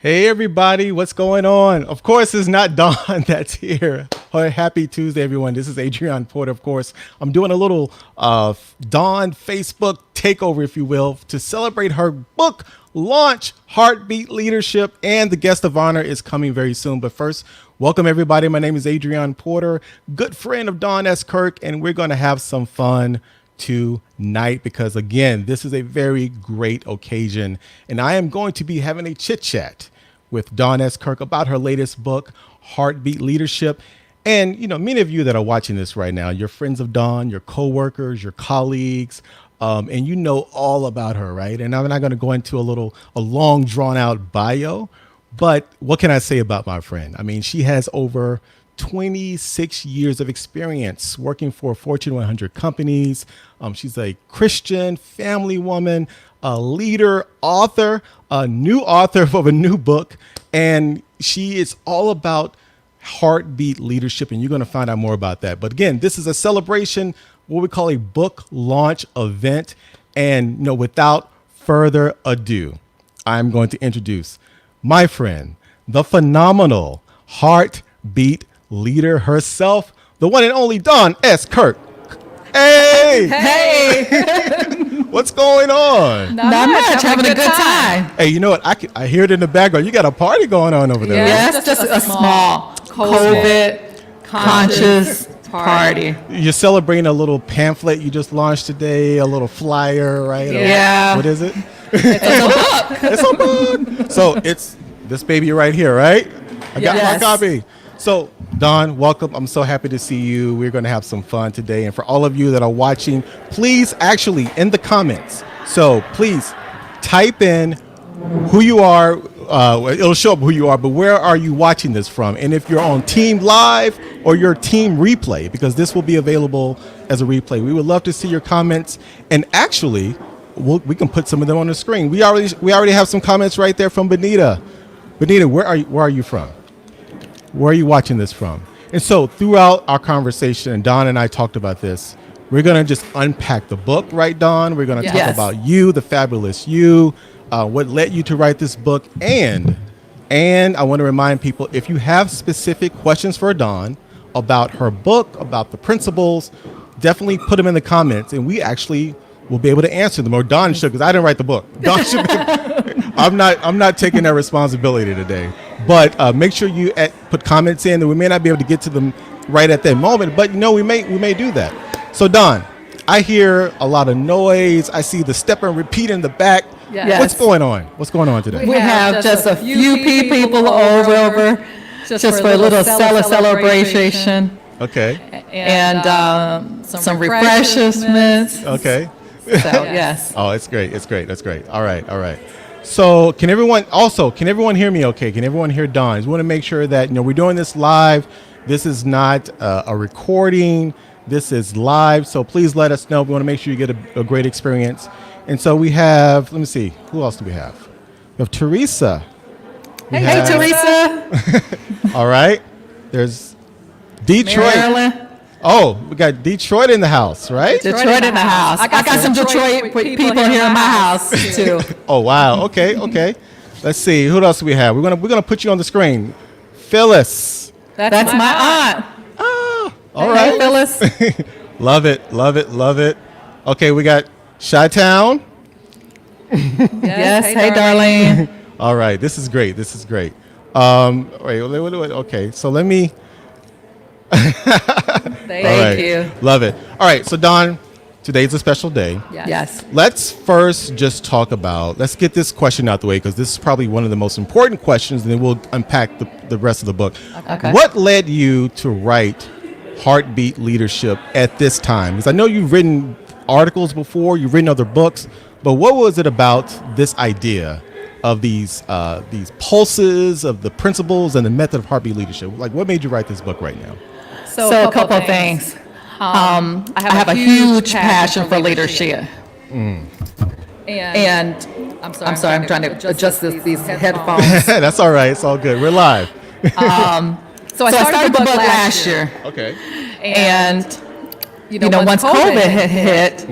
Hey everybody, what's going on? Of course, it's not Dawn that's here. Happy Tuesday, everyone. This is Adrion Porter, of course. I'm doing a little Dawn Facebook takeover, if you will, to celebrate her book launch, Heartbeat Leadership, and the guest of honor is coming very soon. But first, welcome everybody. My name is Adrion Porter, good friend of Dawn S. Kirk, and we're going to have some fun tonight because, again, this is a very great occasion, and I am going to be having a chit chat with Dawn S. Kirk about her latest book, Heartbeat Leadership. And, you know, many of you that are watching this right now, you're friends of Dawn, your coworkers, your colleagues, and you know all about her, right? And I'm not going to go into a long drawn out bio, but what can I say about my friend? I mean, she has over 26 years of experience working for Fortune 100 companies. She's a Christian family woman, a leader, author, a new author of a new book, and she is all about heartbeat leadership, and you're going to find out more about that. But again, this is a celebration, what we call a book launch event, and you know, without further ado, I'm going to introduce my friend, the phenomenal heartbeat leader herself, the one and only Dawn S. Kirk. Hey! Hey! What's going on? Not much. Having a good time. Hey, you know what? I hear it in the background. You got a party going on over there. Yes, right? Just a small COVID conscious party. You're celebrating a little pamphlet you just launched today, a little flyer, right? Yeah. What is it? It's a book. It's a book. So it's this baby right here, right? I got my copy. So, Dawn, welcome. I'm so happy to see you. We're going to have some fun today. And for all of you that are watching, please actually in the comments. So please type in who you are. It'll show up who you are, but where are you watching this from? And if you're on Team Live or your Team Replay, because this will be available as a replay. We would love to see your comments. And actually, we can put some of them on the screen. We already have some comments right there from Benita. Benita, where are you from? Where are you watching this from? And so throughout our conversation, and Dawn and I talked about this, we're going to just unpack the book, right, Dawn? We're going to talk about you, the fabulous you, what led you to write this book. And I want to remind people, if you have specific questions for Dawn about her book, about the principles, definitely put them in the comments, and we actually will be able to answer them. Or Dawn should, because I didn't write the book. Dawn should be, I'm not taking that responsibility today. But make sure you put comments in, and we may not be able to get to them right at that moment, but you know, we may do that. So Dawn, I hear a lot of noise. I see the step and repeat in the back. Yes. What's going on? What's going on today? We have just a few people over just for a little celebration. Okay. And some refreshments. Okay. So yes. Oh, it's great. It's great. That's great. All right. So can everyone hear me okay? Can everyone hear Dawn? We want to make sure that, you know, we're doing this live. This is not a recording. This is live. So please let us know. We want to make sure you get a great experience. And so we have, let me see, who else do we have? We have Teresa. Hey, Teresa. All right. There's Detroit. Maryland. Oh, we got Detroit in the house, right? Detroit in the house. I got some Detroit people here in my house too. Oh wow. Okay. Let's see. Who else do we have? We're gonna put you on the screen. Phyllis. That's my aunt. Oh, all right. Hey, Phyllis. Love it. Okay, we got Chi-Town. Yes. Hey, Darlene. All right. This is great. Wait. Okay. So let me. Thank you. Love it. All right. So Dawn, today's a special day. Yes. Let's first just let's get this question out the way, because this is probably one of the most important questions, and then we'll unpack the rest of the book. Okay. What led you to write Heartbeat Leadership at this time? Because I know you've written articles before, you've written other books, but what was it about this idea of these pulses of the principles and the method of heartbeat leadership? Like, what made you write this book right now? So a couple of things. I have a huge passion for leadership. And I'm sorry, I'm trying to adjust these headphones. That's all right. It's all good. We're live. So I started the book last year. Okay. And, once COVID had hit,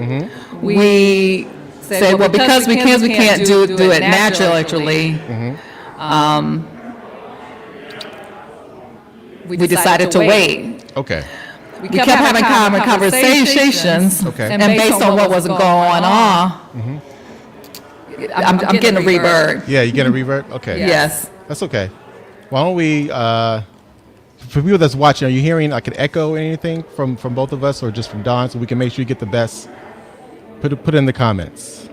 we said, well, because we can't do it naturally, we decided to wait. Okay. We kept having conversations, Okay. and based on what was going on, I'm getting a revert. Yeah, you get a revert? Okay. Yes. That's okay. Why don't we, for people that's watching, are you hearing like an echo or anything from both of us or just from Don, so we can make sure you get the best? Put it in the comments.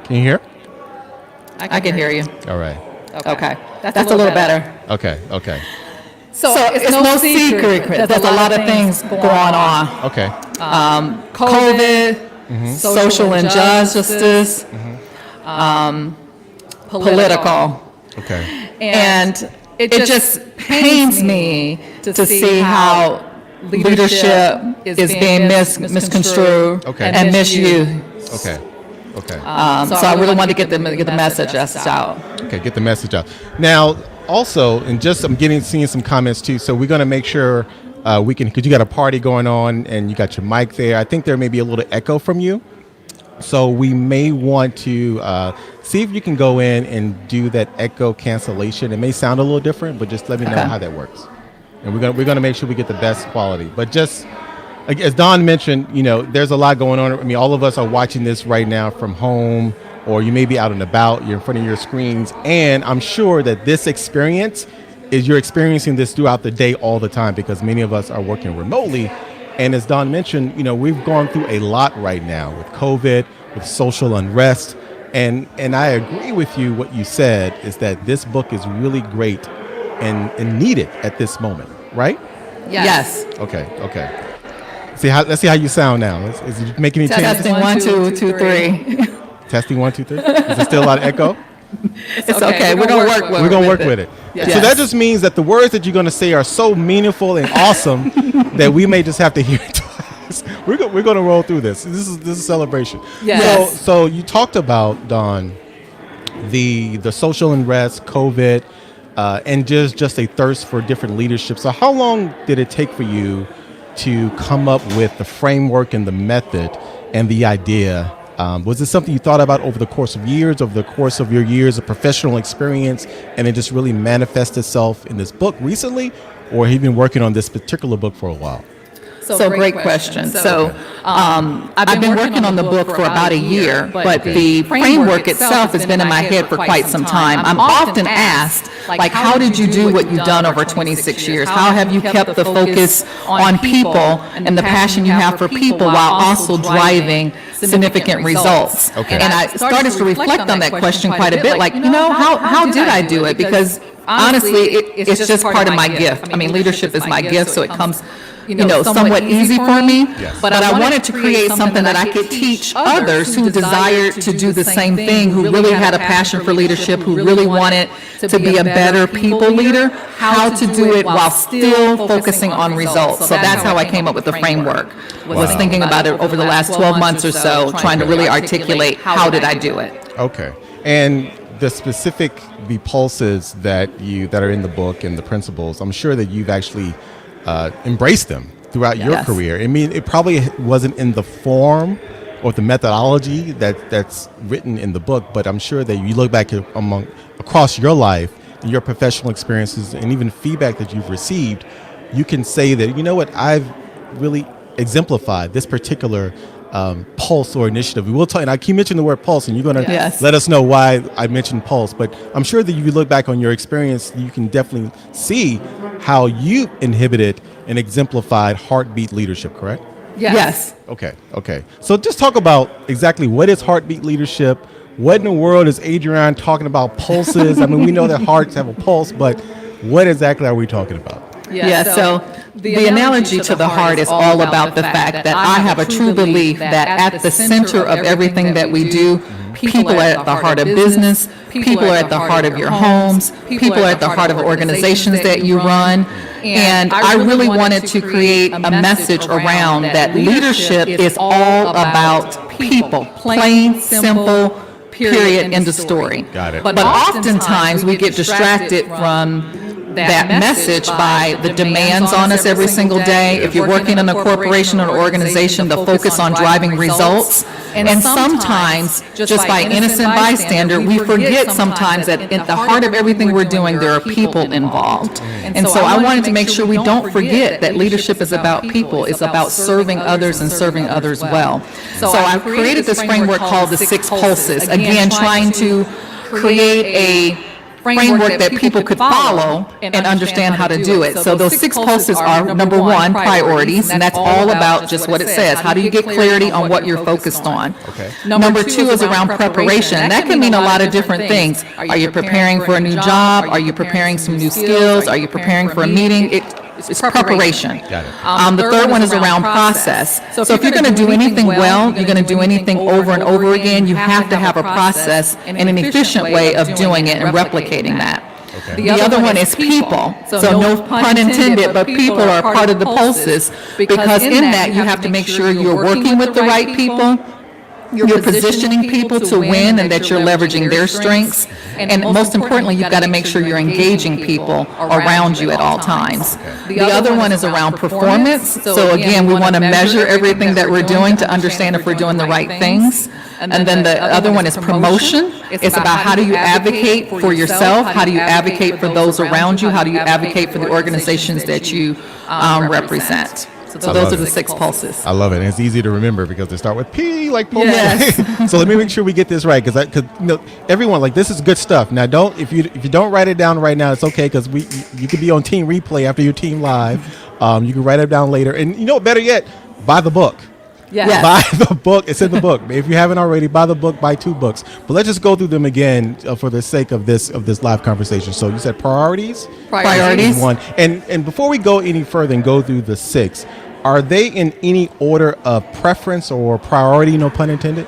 Can you hear? I can hear you. All right. Okay. That's a little better. Okay. So it's no secret. There's a lot of things going on. Okay. COVID, social injustice, political. Okay. And it just pains me to see how leadership is being misconstrued and misused. Okay. So I really want to get the message out. Okay, get the message out. Now, also, and just I'm seeing some comments too. So we're going to make sure we can, because you got a party going on and you got your mic there. I think there may be a little echo from you. So we may want to see if you can go in and do that echo cancellation. It may sound a little different, but just let me know how that works. And we're gonna make sure we get the best quality. But just as Don mentioned, there's a lot going on. I mean, all of us are watching this right now from home, or you may be out and about. You're in front of your screens, and I'm sure that this experience you're experiencing this throughout the day all the time because many of us are working remotely. And as Don mentioned, we've gone through a lot right now with COVID, with social unrest. And I agree with you. What you said is that this book is really great and needed at this moment, right? Yes. Okay. Let's see how you sound now. Is it making any changes? Testing 1, 2, 2, 3. Testing 1, 2, 3. Is there still a lot of echo? It's okay. We're going to work with it. We're going to work with it. Yes. So that just means that the words that you're going to say are so meaningful and awesome that we may just have to hear it twice. We're going to roll through this. This is a celebration. Yes. So you talked about, Don, the social unrest, COVID, and just a thirst for different leadership. So how long did it take for you to come up with the framework and the method and the idea? Was this something you thought about over the course of years, over the course of your years of professional experience, and it just really manifests itself in this book recently, or have you been working on this particular book for a while? So great question. So I've been working on the book for about a year, but the framework itself has been in my head for quite some time. I'm often asked, like, how did you do what you've done over 26 years? How have you kept the focus on people and the passion you have for people while also driving significant results? Okay. And I started to reflect on that question quite a bit, like, how did I do it? Because honestly, it's just part of my gift. I mean, leadership is my gift, so it comes somewhat easy for me. Yes. But I wanted to create something that I could teach others who desired to do the same thing, who really had a passion for leadership, who really wanted to be a better people leader, how to do it while still focusing on results. So that's how I came up with the framework. Was thinking about it over the last 12 months or so, trying to really articulate how did I do it. Okay. And the specific pulses that are in the book and the principles, I'm sure that you've actually embrace them throughout your career. I mean, it probably wasn't in the form or the methodology that's written in the book, but I'm sure that you look back across your life and your professional experiences and even feedback that you've received, you can say that, I've really exemplified this particular pulse or initiative. We will talk, and I keep mentioning the word pulse, and you're going to let us know why I mentioned pulse. But I'm sure that if you look back on your experience, you can definitely see how you inhibited and exemplified heartbeat leadership, correct? Yes. Okay. So just talk about exactly what is heartbeat leadership. What in the world is Adrion talking about pulses? I mean, we know that hearts have a pulse, but what exactly are we talking about? So the analogy to the heart is all about the fact that I have a true belief that at the center of everything that we do, people are at the heart of business, people are at the heart of your homes, people are at the heart of organizations that you run. And I really wanted to create a message around that leadership is all about people, plain, simple, period, end of story. Got it. But oftentimes we get distracted from that message by the demands on us every single day. If you're working in a corporation or organization, the focus on driving results. And sometimes, just by innocent bystander, we forget sometimes that at the heart of everything we're doing, there are people involved. And so I wanted to make sure we don't forget that leadership is about people. It's about serving others and serving others well. So I created this framework called the 6 Pulses. Again, trying to create a framework that people could follow and understand how to do it. So those 6 pulses are, number 1, priorities, and that's all about just what it says. How do you get clarity on what you're focused on? Okay. Number 2 is around preparation. That can mean a lot of different things. Are you preparing for a new job? Are you preparing some new skills? Are you preparing for a meeting? It's preparation. Got it. The third one is around process. So if you're going to do anything well, you're going to do anything over and over again, you have to have a process and an efficient way of doing it and replicating that. Okay. The other one is people. So no pun intended, but people are part of the pulses, because in that you have to make sure you're working with the right people, you're positioning people to win and that you're leveraging their strengths. And most importantly, you've got to make sure you're engaging people around you at all times. The other one is around performance. So again, we want to measure everything that we're doing to understand if we're doing the right things. And then the other one is promotion. It's about how do you advocate for yourself? How do you advocate for those around you? How do you advocate for the organizations that you represent? So those are the 6 pulses. I love it. And it's easy to remember because they start with P, like Paul. Yes. So let me make sure we get this right, because everyone, like, this is good stuff. Now, if you don't write it down right now, it's okay, because you could be on team replay after your team live. You can write it down later, and better yet, buy the book. Yes. Buy the book. It's in the book. If you haven't already, buy the book, buy 2 books. But let's just go through them again for the sake of this live conversation. So you said priorities. Priorities. 1. And before we go any further and go through the 6, are they in any order of preference or priority, no pun intended?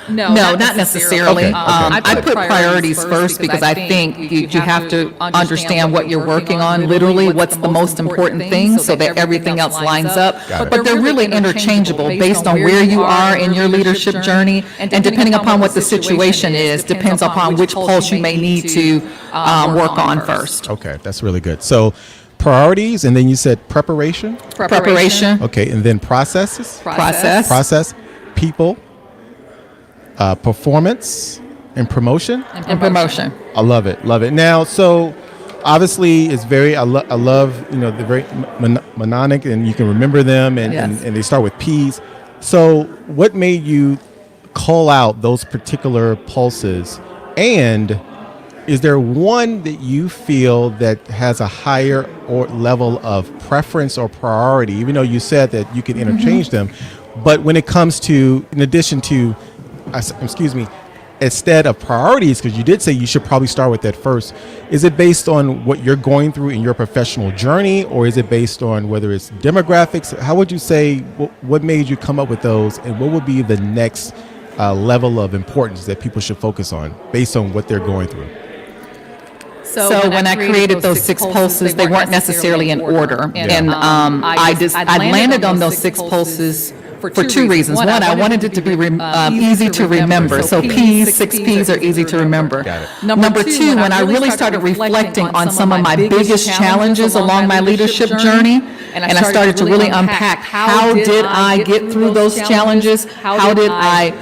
No, not necessarily. Okay. I put priorities first because I think you have to understand what you're working on, literally what's the most important thing, so that everything else lines up. But they're really interchangeable based on where you are in your leadership journey, and depending upon what the situation is, depends upon which pulse you may need to work on first. Okay, that's really good. So priorities, and then you said preparation. Okay, and then processes. Process. People. Performance and promotion. I love it. Now, so obviously it's very, I love, the very mnemonic, and you can remember them, and they start with P's. So what made you call out those particular pulses, and is there one that you feel that has a higher or level of preference or priority, even though you said that you can interchange them, but when it comes to, in addition to, instead of priorities, because you did say you should probably start with that first, is it based on what you're going through in your professional journey, or is it based on whether it's demographics? How would you say, what made you come up with those, and what would be the next level of importance that people should focus on based on what they're going through? So when I created those 6 pulses, they weren't necessarily in order. And I landed on those 6 pulses for 2 reasons. One, I wanted it to be easy to remember. So P's, 6 P's are easy to remember. Number 2, when I really started reflecting on some of my biggest challenges along my leadership journey, and I started to really unpack how did I get through those challenges, how did I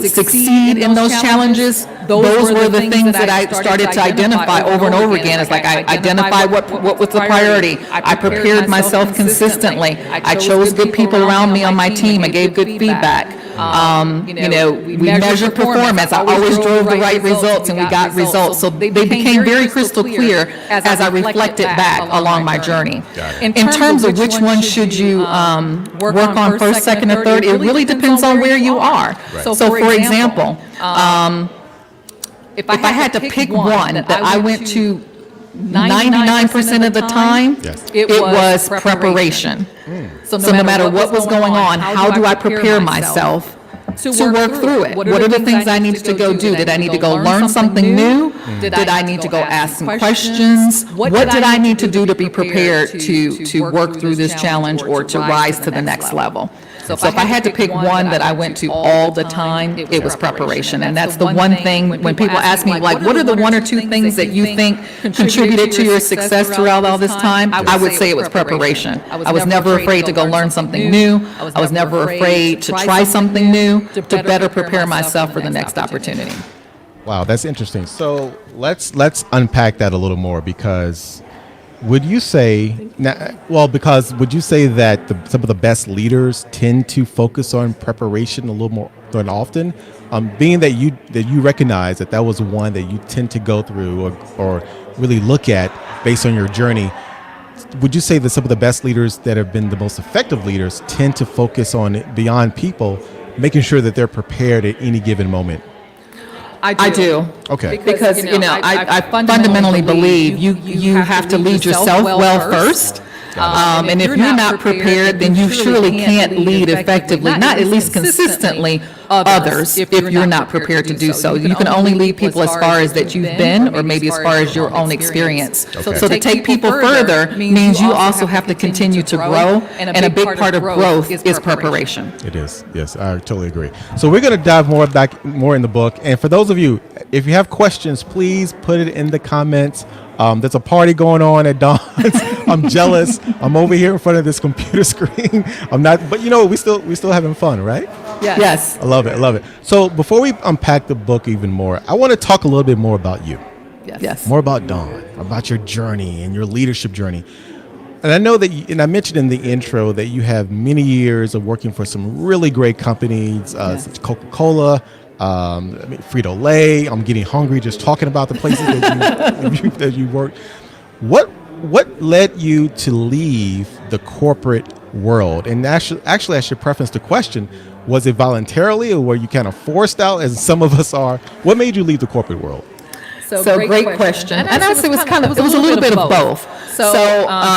succeed in those challenges. Those were the things that I started to identify over and over again. It's like I identified what was the priority. I prepared myself consistently. I chose good people around me on my team. I gave good feedback. We measured performance. I always drove the right results, and we got results. So they became very crystal clear as I reflected back along my journey. In terms of which one should you work on first, second, or third, it really depends on where you are. So for example, if I had to pick one that I went to 99% of the time, it was preparation. So no matter what was going on, how do I prepare myself to work through it? What are the things I needed to go do? Did I need to go learn something new? Did I need to go ask some questions? What did I need to do to be prepared to work through this challenge or to rise to the next level? So if I had to pick one that I went to all the time, it was preparation. And that's the one thing when people ask me, like, what are the one or two things that you think contributed to your success throughout all this time? I would say it was preparation. I was never afraid to go learn something new. I was never afraid to try something new to better prepare myself for the next opportunity. Wow, that's interesting. So let's unpack that a little more, because would you say that some of the best leaders tend to focus on preparation a little more than often? Being that you recognize that was one that you tend to go through or really look at based on your journey, would you say that some of the best leaders that have been the most effective leaders tend to focus on it beyond people, making sure that they're prepared at any given moment? I do. Okay. Because I fundamentally believe you have to lead yourself well first. And if you're not prepared, then you surely can't lead effectively, not at least consistently, others if you're not prepared to do so. You can only lead people as far as that you've been, or maybe as far as your own experience. Okay. So to take people further means you also have to continue to grow, and a big part of growth is preparation. It is. Yes, I totally agree. So we're going to dive more in the book. And for those of you, if you have questions, please put it in the comments. There's a party going on at Dawn's. I'm jealous. I'm over here in front of this computer screen. I'm not, but we still having fun, right? Yes. I love it. So before we unpack the book even more, I want to talk a little bit more about you. Yes. More about Dawn, about your journey and your leadership journey. And I know that, and I mentioned in the intro that you have many years of working for some really great companies, such as Coca-Cola, Frito-Lay. I'm getting hungry just talking about the places that you worked. What led you to leave the corporate world? And actually, I should preface the question: was it voluntarily, or were you kind of forced out, as some of us are? What made you leave the corporate world? So great question. And actually, it was a little bit of both. So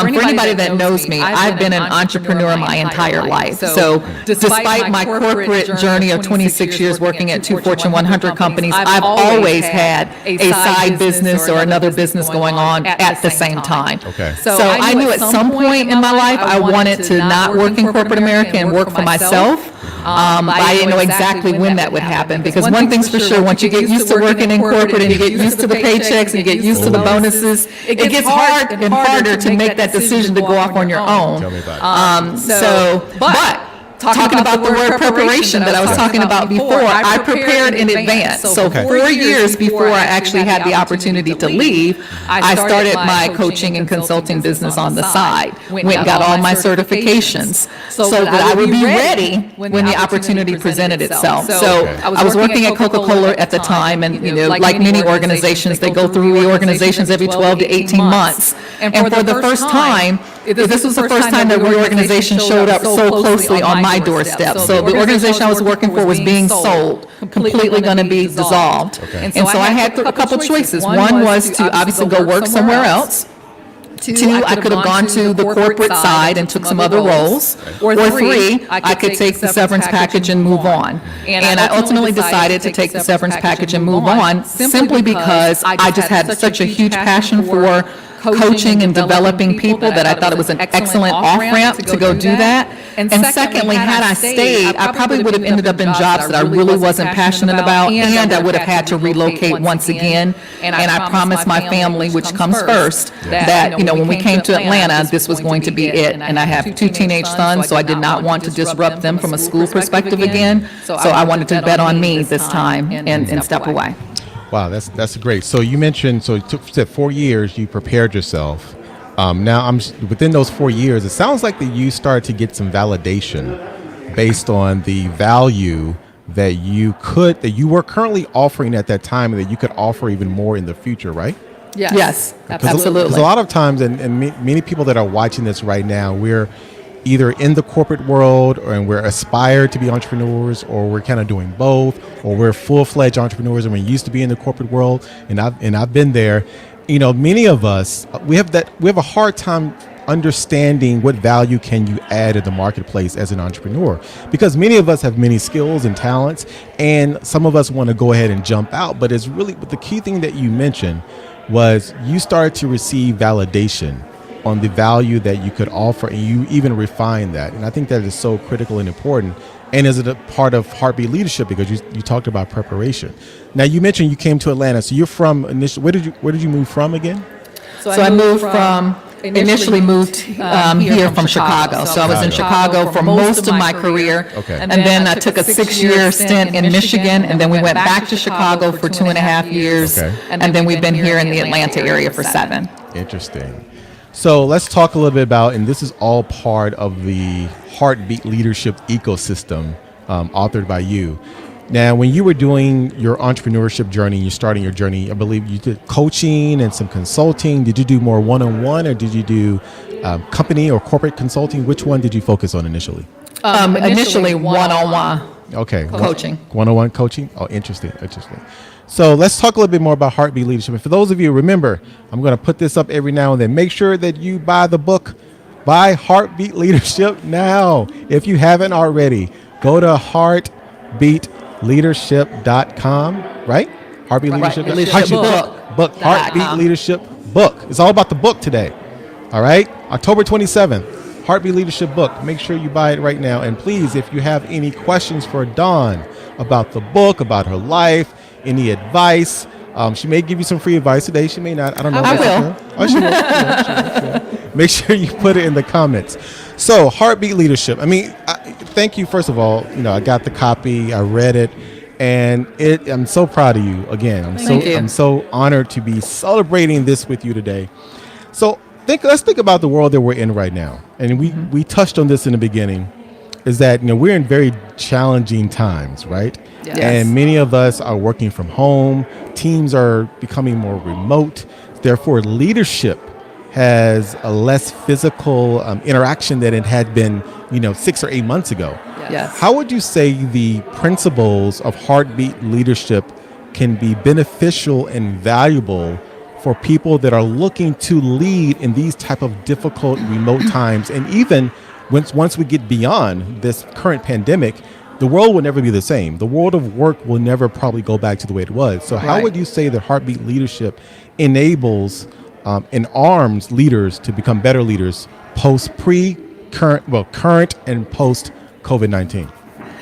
for anybody that knows me, I've been an entrepreneur my entire life. So despite my corporate journey of 26 years working at 2 Fortune 100 companies, I've always had a side business or another business going on at the same time. Okay. So I knew at some point in my life I wanted to not work in corporate America and work for myself. I didn't know exactly when that would happen, because one thing's for sure: once you get used to working in corporate and you get used to the paychecks and you get used to the bonuses, it gets hard and harder to make that decision to go off on your own. Tell me about it. But talking about the word preparation that I was talking about before, I prepared in advance. So 4 years before I actually had the opportunity to leave, I started my coaching and consulting business on the side. Went and got all my certifications so that I would be ready when the opportunity presented itself. So I was working at Coca-Cola at the time, and like many organizations, they go through reorganizations every 12 to 18 months. And for the first time, this was the first time that reorganization showed up so closely on my doorstep. So the organization I was working for was being sold, completely going to be dissolved. Okay. And so I had a couple choices. One was to obviously go work somewhere else. Two, I could have gone to the corporate side and took some other roles. Or three, I could take the severance package and move on. And I ultimately decided to take the severance package and move on simply because I just had such a huge passion for coaching and developing people that I thought it was an excellent off-ramp to go do that. And secondly, had I stayed, I probably would have ended up in jobs that I really wasn't passionate about, and I would have had to relocate once again. And I promised my family, which comes first, that when we came to Atlanta, this was going to be it. And I have 2 teenage sons, so I did not want to disrupt them from a school perspective again. So I wanted to bet on me this time and step away. Wow, that's great. So you mentioned, so it took 4 years, you prepared yourself. Now, within those 4 years, it sounds like that you started to get some validation based on the value that you were currently offering at that time, and that you could offer even more in the future, right? Yes, absolutely. Because a lot of times, and many people that are watching this right now, we're either in the corporate world, and we're aspired to be entrepreneurs, or we're kind of doing both, or we're full-fledged entrepreneurs and we used to be in the corporate world. And I've been there. Many of us, we have a hard time understanding what value can you add in the marketplace as an entrepreneur, because many of us have many skills and talents, and some of us want to go ahead and jump out. But the key thing that you mentioned was you started to receive validation on the value that you could offer, and you even refine that. And I think that is so critical and important. And is it a part of Heartbeat Leadership, because you talked about preparation. Now you mentioned you came to Atlanta, so you're from where did you move from again? So I moved from initially moved here from Chicago. So I was in Chicago for most of my career. Okay. And then I took a 6-year stint in Michigan, and then we went back to Chicago for 2.5 years. Okay. And then we've been here in the Atlanta area for 7. Interesting. So let's talk a little bit about, and this is all part of the Heartbeat Leadership ecosystem, authored by you. Now, when you were doing your entrepreneurship journey, you're starting your journey, I believe you did coaching and some consulting. Did you do more one-on-one, or did you do company or corporate consulting? Which one did you focus on initially? Initially one-on-one. Okay. Coaching. One-on-one coaching? Oh, interesting. So let's talk a little bit more about Heartbeat Leadership. And for those of you, remember, I'm going to put this up every now and then. Make sure that you buy the book, Buy Heartbeat Leadership now. If you haven't already, go to heartbeatleadership.com, right? Heartbeat Leadership. Book. Heartbeat Leadership book. It's all about the book today. All right? October 27th, Heartbeat Leadership book. Make sure you buy it right now. And please, if you have any questions for Dawn about the book, about her life, any advice, she may give you some free advice today. She may not. I don't know. I will. Oh, she will. Make sure you put it in the comments. So, Heartbeat Leadership. I mean, thank you. First of all, I got the copy. I read it, and I'm so proud of you. Again, I'm so honored to be celebrating this with you today. So, let's think about the world that we're in right now, and we touched on this in the beginning. Is that we're in very challenging times, right? Yes. And many of us are working from home. Teams are becoming more remote. Therefore, leadership has a less physical interaction than it had been, 6 or 8 months ago. Yes. How would you say the principles of Heartbeat Leadership can be beneficial and valuable for people that are looking to lead in these type of difficult remote times? And even once we get beyond this current pandemic, the world will never be the same. The world of work will never probably go back to the way it was. So how would you say that Heartbeat Leadership enables and arms leaders to become better leaders current and post COVID-19?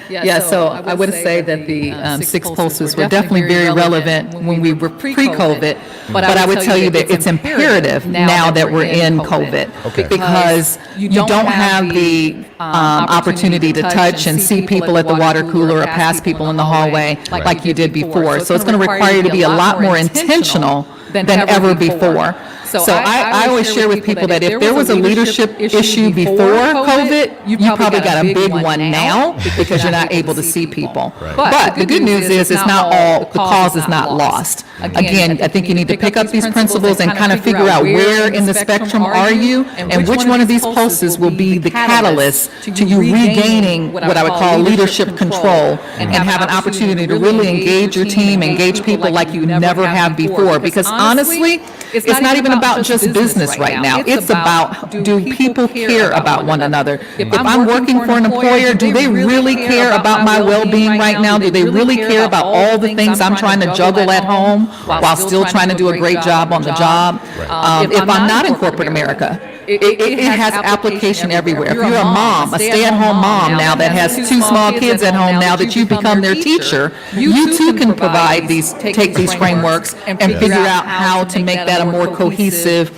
Yeah, so I would say that the 6 pulses were definitely very relevant when we were pre-COVID, but I would tell you that it's imperative now that we're in COVID, because you don't have the opportunity to touch and see people at the water cooler or pass people in the hallway like you did before. So it's going to require you to be a lot more intentional than ever before. So I always share with people that if there was a leadership issue before COVID, you probably got a big one now because you're not able to see people. But the good news is it's not all, the cause is not lost. Again, I think you need to pick up these principles and kind of figure out where in the spectrum are you, and which one of these pulses will be the catalyst to you regaining what I would call leadership control and have an opportunity to really engage your team, engage people like you never have before. Because honestly, it's not even about just business right now. It's about, do people care about one another? If I'm working for an employer, do they really care about my well-being right now? Do they really care about all the things I'm trying to juggle at home while still trying to do a great job on the job? If I'm not in corporate America, it has application everywhere. If you're a mom, a stay-at-home mom now that has 2 small kids at home, now that you've become their teacher, you too can provide take these frameworks and figure out how to make that a more cohesive,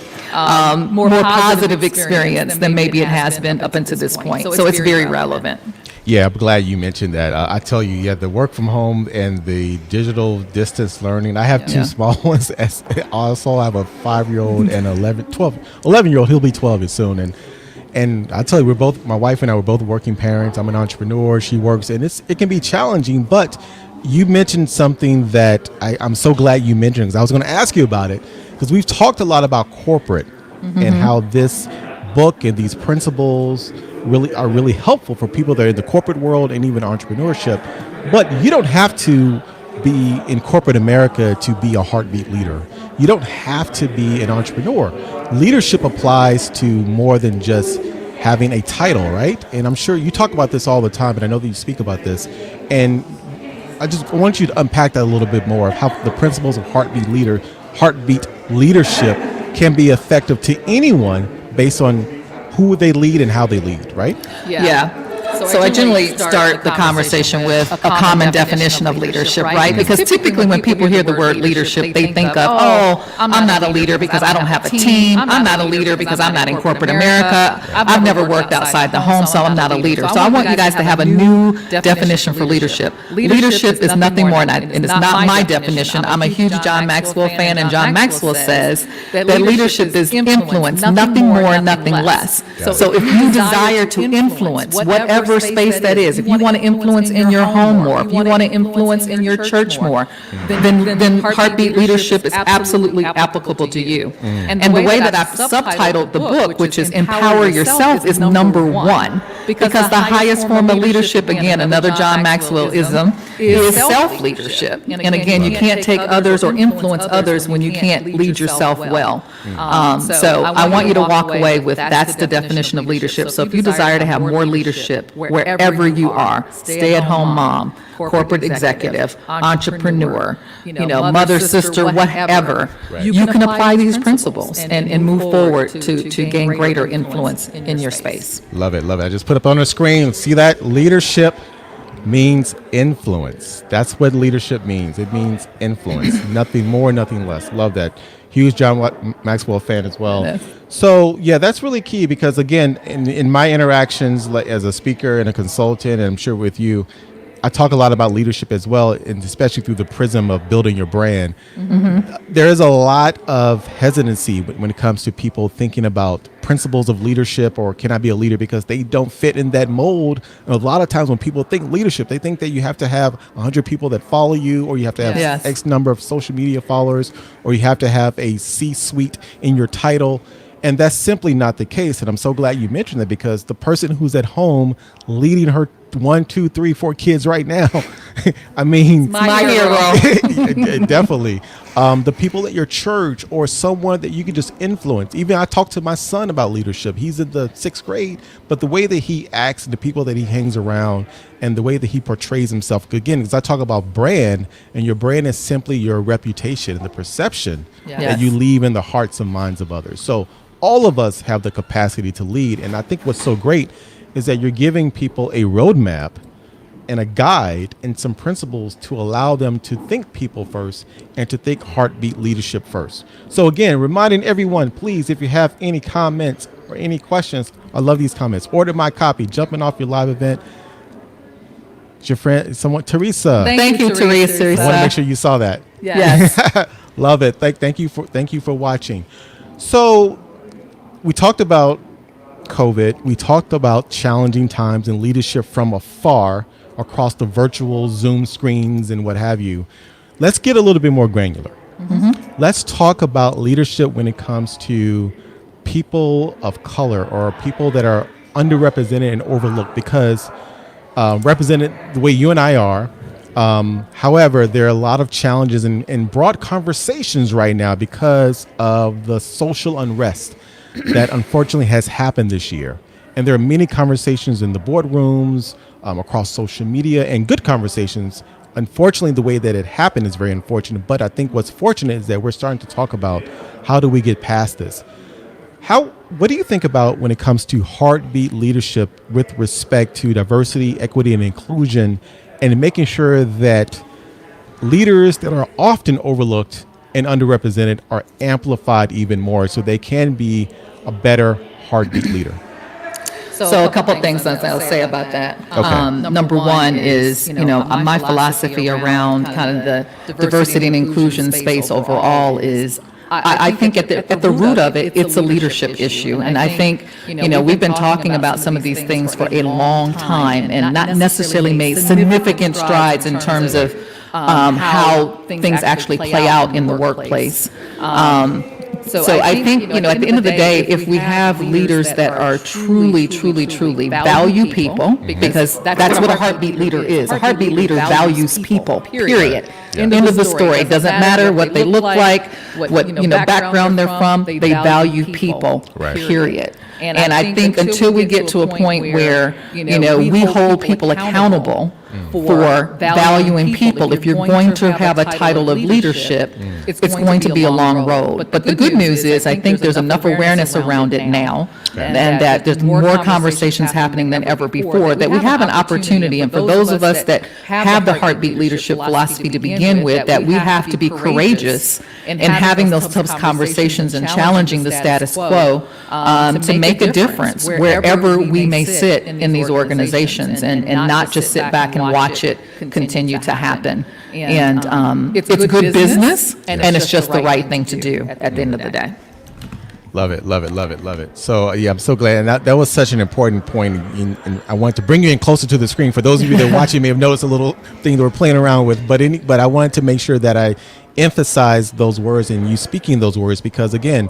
more positive experience than maybe it has been up until this point. So it's very relevant. Yeah, I'm glad you mentioned that. I tell you, the work from home and the digital distance learning. I have 2 small ones. Also, I have a 5-year-old and 11-year-old. He'll be 12 soon. And I tell you, my wife and I were both working parents. I'm an entrepreneur. She works, and it can be challenging. But you mentioned something that I'm so glad you mentioned, because I was going to ask you about it, because we've talked a lot about corporate and how this book and these principles are really helpful for people that are in the corporate world and even entrepreneurship. But you don't have to be in corporate America to be a Heartbeat leader. You don't have to be an entrepreneur. Leadership applies to more than just having a title, right? And I'm sure you talk about this all the time, but I know that you speak about this. And I want you to unpack that a little bit more, of how the principles of Heartbeat leadership can be effective to anyone, based on who they lead and how they lead, right? Yeah. So I generally start the conversation with a common definition of leadership, right? Because typically when people hear the word leadership, they think of, oh, I'm not a leader because I don't have a team. I'm not a leader because I'm not in corporate America. I've never worked outside the home, so I'm not a leader. So I want you guys to have a new definition for leadership. Leadership is nothing more, and it's not my definition. I'm a huge John Maxwell fan, and John Maxwell says that leadership is influence, nothing more, nothing less. So if you desire to influence whatever space that is, if you want to influence in your home more, if you want to influence in your church more, then Heartbeat Leadership is absolutely applicable to you. And the way that I've subtitled the book, which is Empower Yourself, is number one. Because the highest form of leadership, again, another John Maxwell-ism, is self-leadership. And again, you can't take others or influence others when you can't lead yourself well. So I want you to walk away with that's the definition of leadership. So if you desire to have more leadership wherever you are, stay-at-home mom, corporate executive, entrepreneur, mother, sister, whatever, you can apply these principles and move forward to gain greater influence in your space. Love it, love it. I just put up on the screen, see that? Leadership means influence. That's what leadership means. It means influence. Nothing more, nothing less. Love that. Huge John Maxwell fan as well. Yes. So yeah, that's really key because again, in my interactions as a speaker and a consultant, and I'm sure with you, I talk a lot about leadership as well, and especially through the prism of building your brand. Mm-hmm. There is a lot of hesitancy when it comes to people thinking about principles of leadership or can I be a leader because they don't fit in that mold. And a lot of times when people think leadership, they think that you have to have 100 people that follow you, or you have to have X number of social media followers, or you have to have a C-suite in your title. And that's simply not the case. And I'm so glad you mentioned that because the person who's at home leading her 1, 2, 3, 4 kids right now, I mean, my hero. Definitely. The people at your church or someone that you can just influence. Even I talk to my son about leadership. He's in the 6th grade, but the way that he acts and the people that he hangs around and the way that he portrays himself, again, because I talk about brand, and your brand is simply your reputation and the perception that you leave in the hearts and minds of others. So all of us have the capacity to lead. And I think what's so great is that you're giving people a roadmap and a guide and some principles to allow them to think people first and to think heartbeat leadership first. So again, reminding everyone, please, if you have any comments or any questions, I love these comments. Order my copy, Jumping Off Your Live event. It's your friend, Teresa. Thank you, Teresa. I want to make sure you saw that. Yes. Love it. Thank you for watching. So we talked about COVID. We talked about challenging times and leadership from afar across the virtual Zoom screens and what have you. Let's get a little bit more granular. Mm-hmm. Let's talk about leadership when it comes to people of color or people that are underrepresented and overlooked because represented the way you and I are. However, there are a lot of challenges and broad conversations right now because of the social unrest that unfortunately has happened this year. And there are many conversations in the boardrooms, across social media, and good conversations. Unfortunately, the way that it happened is very unfortunate. But I think what's fortunate is that we're starting to talk about how do we get past this? What do you think about when it comes to heartbeat leadership with respect to diversity, equity, and inclusion, and making sure that leaders that are often overlooked and underrepresented are amplified even more so they can be a better heartbeat leader? So a couple of things I'll say about that. Okay. Number one is, my philosophy around kind of the diversity and inclusion space overall is I think at the root of it, it's a leadership issue. And I think, we've been talking about some of these things for a long time and not necessarily made significant strides in terms of how things actually play out in the workplace. So I think, at the end of the day, if we have leaders that are truly value people, because that's what a heartbeat leader is. A heartbeat leader values people, period. End of the story. It doesn't matter what they look like, what background they're from. They value people, period. And I think until we get to a point where, we hold people accountable for valuing people, if you're going to have a title of leadership, it's going to be a long road. But the good news is, I think there's enough awareness around it now, and that there's more conversations happening than ever before, that we have an opportunity. And for those of us that have the heartbeat leadership philosophy to begin with, that we have to be courageous in having those tough conversations and challenging the status quo to make a difference wherever we may sit in these organizations, and not just sit back and watch it continue to happen. And it's good business, and it's just the right thing to do at the end of the day. Love it, love it, love it, love it. So yeah, I'm so glad, and that was such an important point. And I wanted to bring you in closer to the screen. For those of you that are watching, may have noticed a little thing that we're playing around with. But I wanted to make sure that I emphasize those words and you speaking those words, because again,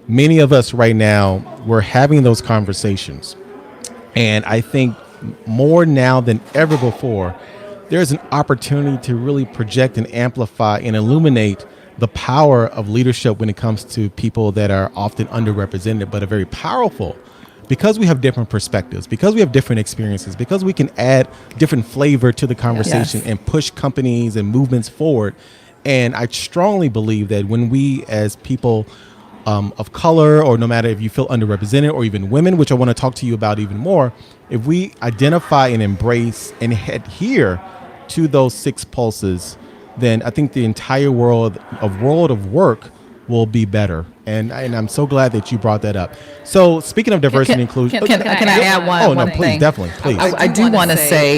many of us right now, we're having those conversations, and I think more now than ever before, there's an opportunity to really project and amplify and illuminate the power of leadership when it comes to people that are often underrepresented but are very powerful, because we have different perspectives, because we have different experiences, because we can add different flavor to the conversation and push companies and movements forward. And I strongly believe that when we, as people of color, or no matter if you feel underrepresented, or even women, which I want to talk to you about even more, if we identify and embrace and adhere to those 6 pulses, then I think the entire world of work will be better. And I'm so glad that you brought that up. So speaking of diversity and inclusion, can I add one please, thing? Definitely, please. I do want to say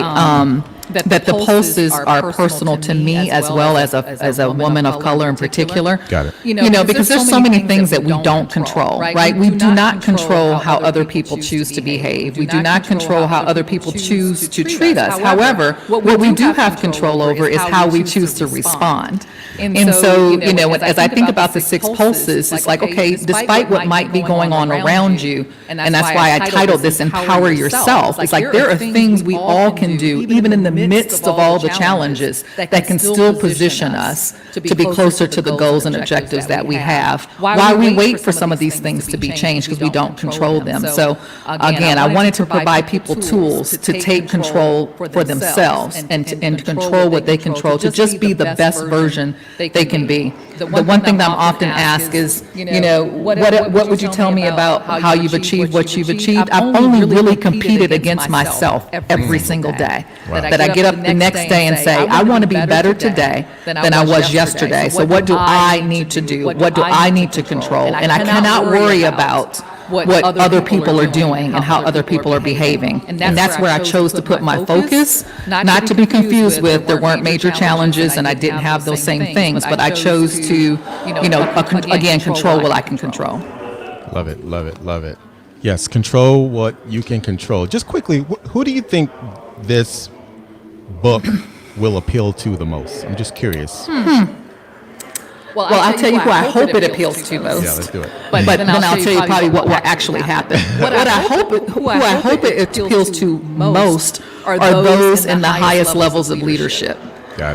that the pulses are personal to me, as well as a woman of color in particular. Got it. Because there's so many things that we don't control, right? We do not control how other people choose to behave. We do not control how other people choose to treat us. However, what we do have control over is how we choose to respond. And so, as I think about the 6 pulses, it's like, okay, despite what might be going on around you, and that's why I titled this Empower Yourself. It's like there are things we all can do, even in the midst of all the challenges, that can still position us to be closer to the goals and objectives that we have, while we wait for some of these things to be changed, because we don't control them. So again, I wanted to provide people tools to take control for themselves, and to control what they control, to just be the best version they can be. The one thing that I'm often asked is, what would you tell me about how you've achieved what you've achieved? I've only really competed against myself every single day. That I get up the next day and say, I want to be better today than I was yesterday. So what do I need to do? What do I need to control? And I cannot worry about what other people are doing and how other people are behaving. And that's where I chose to put my focus, not to be confused with there weren't major challenges and I didn't have those same things, but I chose to, again, control what I can control. Love it, love it, love it. Yes, control what you can control. Just quickly, who do you think this book will appeal to the most? I'm just curious. Well, I'll tell you who I hope it appeals to most. Yeah, let's do it. But then I'll tell you probably what will actually happen. Who I hope it appeals to most are those in the highest levels of leadership.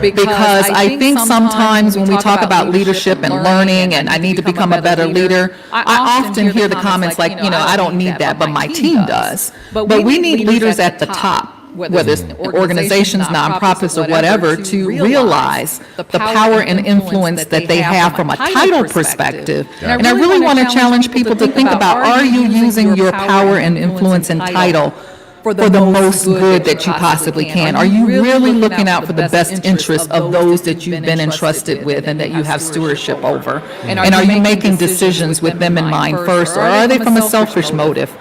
Because I think sometimes when we talk about leadership and learning, and I need to become a better leader, I often hear the comments like, I don't need that, but my team does. But we need leaders at the top, whether it's organizations, nonprofits, or whatever, to realize the power and influence that they have from a title perspective. And I really want to challenge people to think about, are you using your power and influence and title for the most good that you possibly can? Are you really looking out for the best interests of those that you've been entrusted with and that you have stewardship over? And are you making decisions with them in mind first, or are they from a selfish motive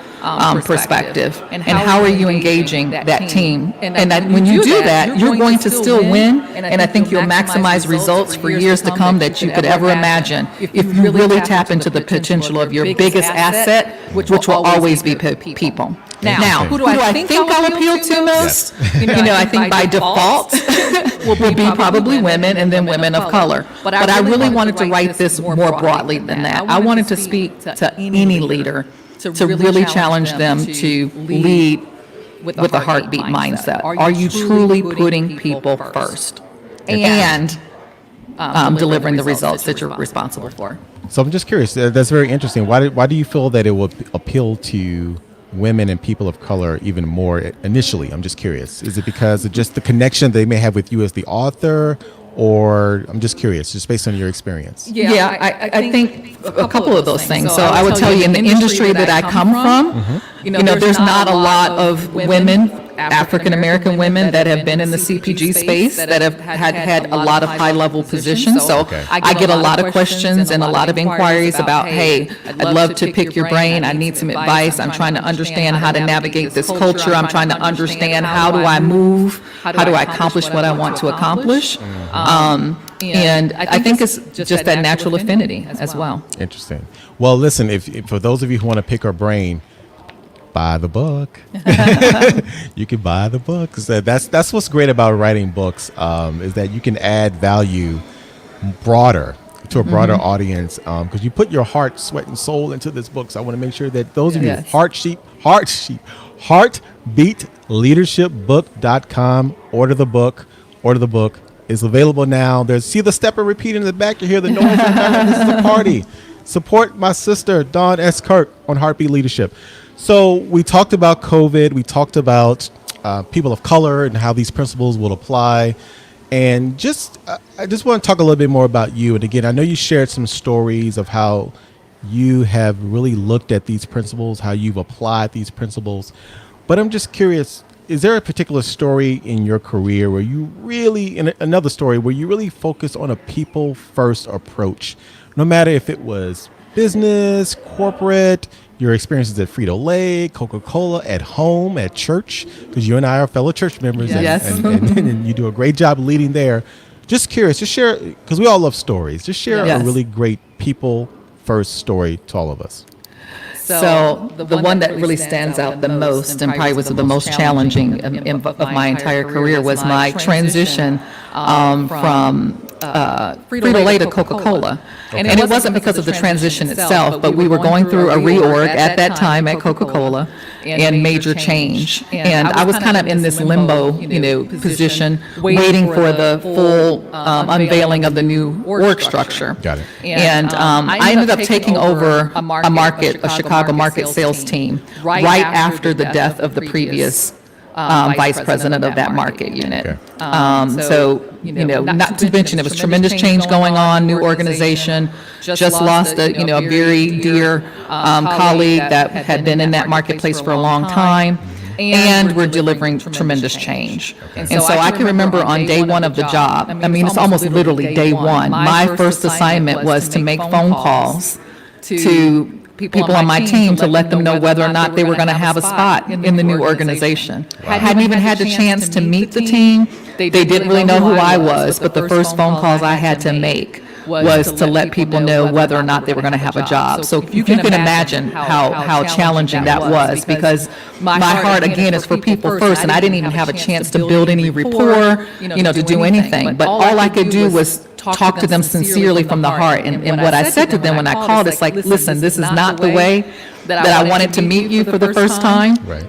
perspective? And how are you engaging that team? And when you do that, you're going to still win, and I think you'll maximize results for years to come that you could ever imagine if you really tap into the potential of your biggest asset, which will always be people. Now, who do I think I'll appeal to most? I think by default will be probably women, and then women of color. But I really wanted to write this more broadly than that. I wanted to speak to any leader to really challenge them to lead with a heartbeat mindset. Are you truly putting people first? And delivering the results that you're responsible for. So I'm just curious. That's very interesting. Why do you feel that it will appeal to women and people of color even more initially? I'm just curious. Is it because of just the connection they may have with you as the author, or I'm just curious, just based on your experience? Yeah, I think a couple of those things. So I would tell you, in the industry that I come from, there's not a lot of women, African American women, that have been in the CPG space that have had a lot of high-level positions. So I get a lot of questions and a lot of inquiries about, hey, I'd love to pick your brain. I need some advice. I'm trying to understand how to navigate this culture. I'm trying to understand, how do I move? How do I accomplish what I want to accomplish? And I think it's just that natural affinity as well. Interesting. Well, listen, if for those of you who want to pick our brain, buy the book. You can buy the book. So that's what's great about writing books, is that you can add value to a broader audience, because you put your heart, sweat, and soul into this book. So I want to make sure that those of you, heartbeatleadershipbook.com, order the book. It's available now. See the stepper repeating in the back. You hear the noise. This is a party. Support my sister, Dawn S. Kirk, on Heartbeat Leadership. So we talked about COVID. We talked about people of color and how these principles will apply. And I just want to talk a little bit more about you. And again, I know you shared some stories of how you have really looked at these principles, how you've applied these principles. But I'm just curious, is there a particular story in your career where you really, another story where you really focus on a people first approach, no matter if it was business, corporate, your experiences at Frito-Lay, Coca-Cola, at home, at church, because you and I are fellow church members. Yes. And you do a great job leading there. Just curious, just share, because we all love stories. Just share a really great people first story to all of us. So the one that really stands out the most, and probably was the most challenging of my entire career, was my transition from Frito-Lay to Coca-Cola. And it wasn't because of the transition itself, but we were going through a reorg at that time at Coca-Cola, and major change. And I was kind of in this limbo, position, waiting for the full unveiling of the new org structure. Got it. And I ended up taking over a Chicago market sales team right after the death of the previous vice president of that market unit. Okay. So, not to mention, there was tremendous change going on, new organization, just lost a very dear colleague that had been in that marketplace for a long time. And we're delivering tremendous change. And so I can remember on day one of the job, it's almost literally day one, my first assignment was to make phone calls to people on my team to let them know whether or not they were going to have a spot in the new organization. I hadn't even had the chance to meet the team. They didn't really know who I was, but the first phone calls I had to make was to let people know whether or not they were going to have a job. So you can imagine how challenging that was, because my heart, again, is for people first, and I didn't even have a chance to build any rapport, to do anything. But all I could do was talk to them sincerely from the heart. And what I said to them when I called, it's like, listen, this is not the way that I wanted to meet you for the first time. Right.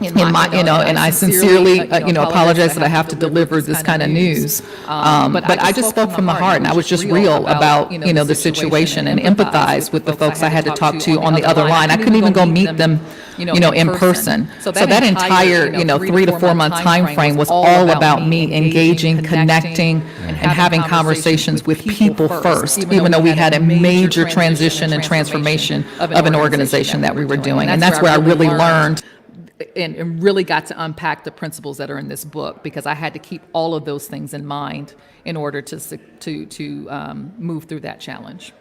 And I sincerely, apologize that I have to deliver this kind of news. But I just spoke from the heart, and I was just real about, the situation, and empathize with the folks I had to talk to on the other line. I couldn't even go meet them, in person. So that entire, 3 to 4 month time frame was all about me engaging, connecting, and having conversations with people first, even though we had a major transition and transformation of an organization that we were doing. And that's where I really learned and really got to unpack the principles that are in this book, because I had to keep all of those things in mind in order to move through that challenge.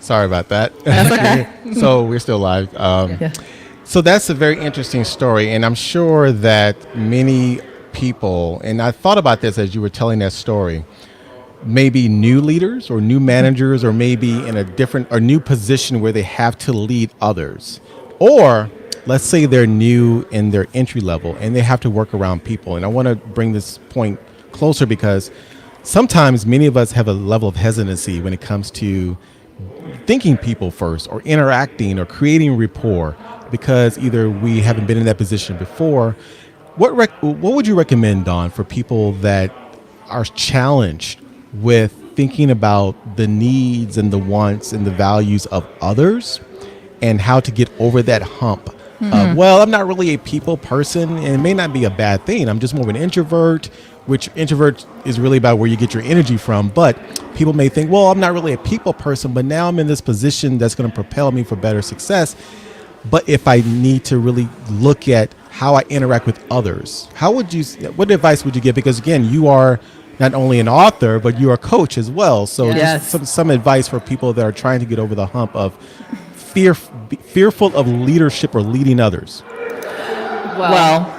Sorry about that. That's okay. So we're still live. So that's a very interesting story, and I'm sure that many people, and I thought about this as you were telling that story, maybe new leaders or new managers, or maybe in a different or new position where they have to lead others, or let's say they're new in their entry level and they have to work around people. And I want to bring this point closer, because sometimes many of us have a level of hesitancy when it comes to thinking people first, or interacting, or creating rapport, because either we haven't been in that position before, What would you recommend, Don, for people that are challenged with thinking about the needs and the wants and the values of others, and how to get over that hump of, well, I'm not really a people person, and it may not be a bad thing. I'm just more of an introvert, which introvert is really about where you get your energy from. But people may think, well, I'm not really a people person, but now I'm in this position that's going to propel me for better success. But if I need to really look at how I interact with others, what advice would you give? Because again, you are not only an author, but you're a coach as well. So just some advice for people that are trying to get over the hump of fearful of leadership or leading others. Well,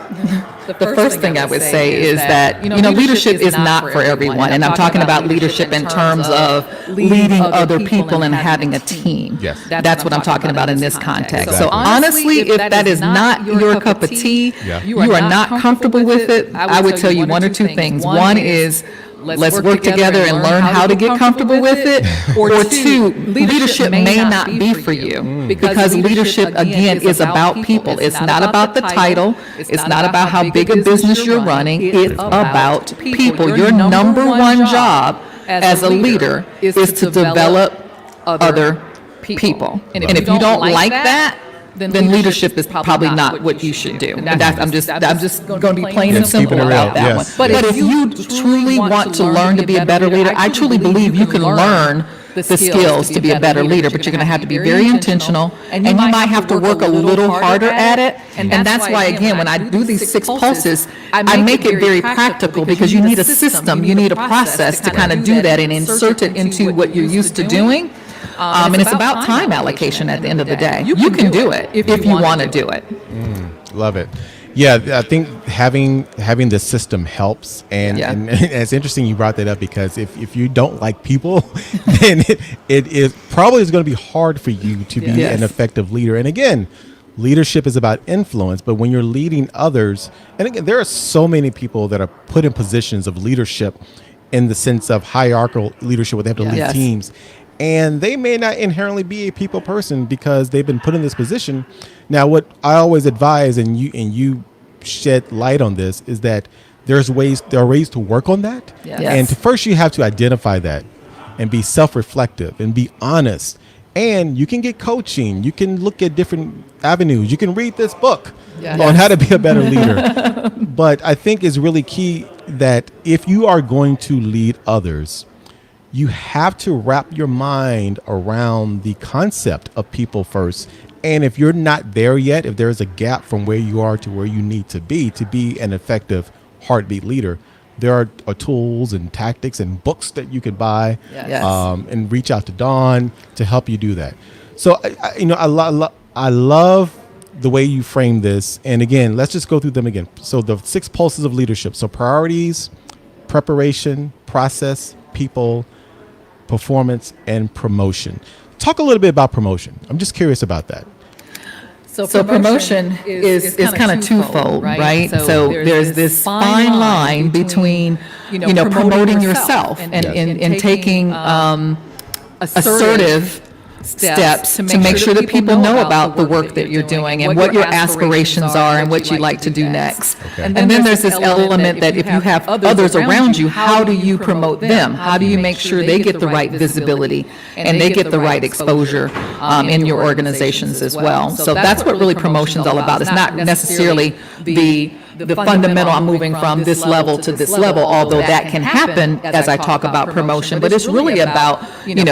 the first thing I would say is that, leadership is not for everyone. And I'm talking about leadership in terms of leading other people and having a team. Yes. That's what I'm talking about in this context. Exactly. So honestly, if that is not your cup of tea, you are not comfortable with it, I would tell you one or two things. One is, let's work together and learn how to get comfortable with it. Or two, leadership may not be for you, because leadership, again, is about people. It's not about the title. It's not about how big a business you're running. It's about people. Your number one job as a leader is to develop other people. And if you don't like that, then leadership is probably not what you should do. And I'm just going to be plain and simple about that one. But if you truly want to learn to be a better leader, I truly believe you can learn the skills to be a better leader, but you're going to have to be very intentional, and you might have to work a little harder at it. And that's why, again, when I do these 6 pulses, I make it very practical, because you need a system, you need a process to kind of do that and insert it into what you're used to doing. And it's about time allocation at the end of the day. You can do it if you want to do it. Love it. Yeah, I think having the system helps, and it's interesting you brought that up, because if you don't like people, then it is probably going to be hard for you to be an effective leader. And again, leadership is about influence, but when you're leading others, and again, there are so many people that are put in positions of leadership in the sense of hierarchical leadership, where they have to lead teams. And they may not inherently be a people person because they've been put in this position. Now, what I always advise, and you shed light on this, is that there are ways to work on that. Yes. And first you have to identify that and be self-reflective and be honest. And you can get coaching. You can look at different avenues. You can read this book on how to be a better leader. But I think it's really key that if you are going to lead others, you have to wrap your mind around the concept of people first. And if you're not there yet, if there's a gap from where you are to where you need to be an effective heartbeat leader, there are tools and tactics and books that you could buy, and reach out to Dawn to help you do that. So, I love the way you frame this. And again, let's just go through them again. So the 6 pulses of leadership. So priorities, preparation, process, people, performance, and promotion. Talk a little bit about promotion. I'm just curious about that. So promotion is kind of twofold, right? So there's this fine line between, promoting yourself and taking assertive steps to make sure that people know about the work that you're doing and what your aspirations are and what you'd like to do next. Okay. And then there's this element that if you have others around you, how do you promote them? How do you make sure they get the right visibility and they get the right exposure in your organizations as well? So that's what really promotion's all about. It's not necessarily the fundamental, I'm moving from this level to this level, although that can happen as I talk about promotion, but it's really about,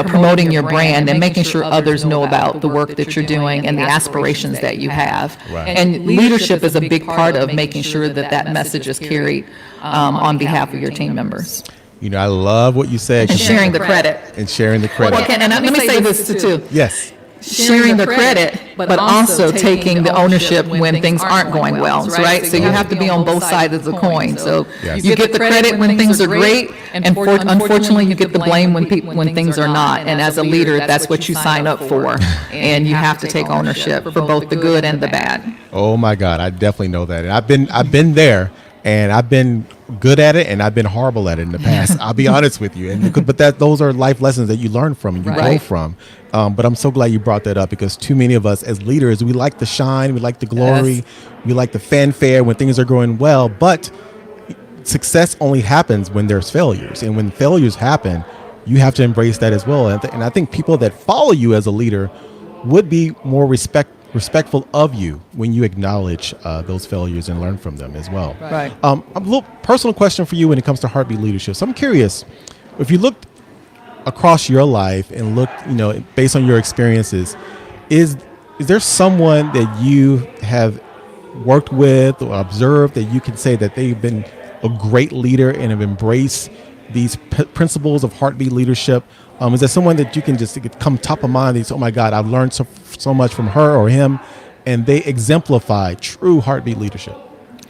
promoting your brand and making sure others know about the work that you're doing and the aspirations that you have. Right. And leadership is a big part of making sure that message is carried on behalf of your team members. I love what you said. And sharing the credit. And sharing the credit. Well, and let me say this too. Yes. Sharing the credit, but also taking the ownership when things aren't going well, right? So you have to be on both sides of the coin. So you get the credit when things are great, and unfortunately you get the blame when things are not. And as a leader, that's what you sign up for, and you have to take ownership for both the good and the bad. Oh my God, I definitely know that, and I've been there And I've been good at it and I've been horrible at it in the past. I'll be honest with you. But those are life lessons that you learn from and you grow from. But I'm so glad you brought that up, because too many of us as leaders, we like the shine, we like the glory, we like the fanfare when things are going well. But success only happens when there's failures. And when failures happen, you have to embrace that as well. And I think people that follow you as a leader would be more respectful of you when you acknowledge those failures and learn from them as well. Right. A little personal question for you when it comes to Heartbeat leadership. So I'm curious, if you looked across your life and looked, based on your experiences, is there someone that you have worked with or observed that you can say that they've been a great leader and have embraced these principles of Heartbeat leadership? Is there someone that you can just come top of mind and say, oh my God, I've learned so much from her or him, and they exemplify true Heartbeat leadership?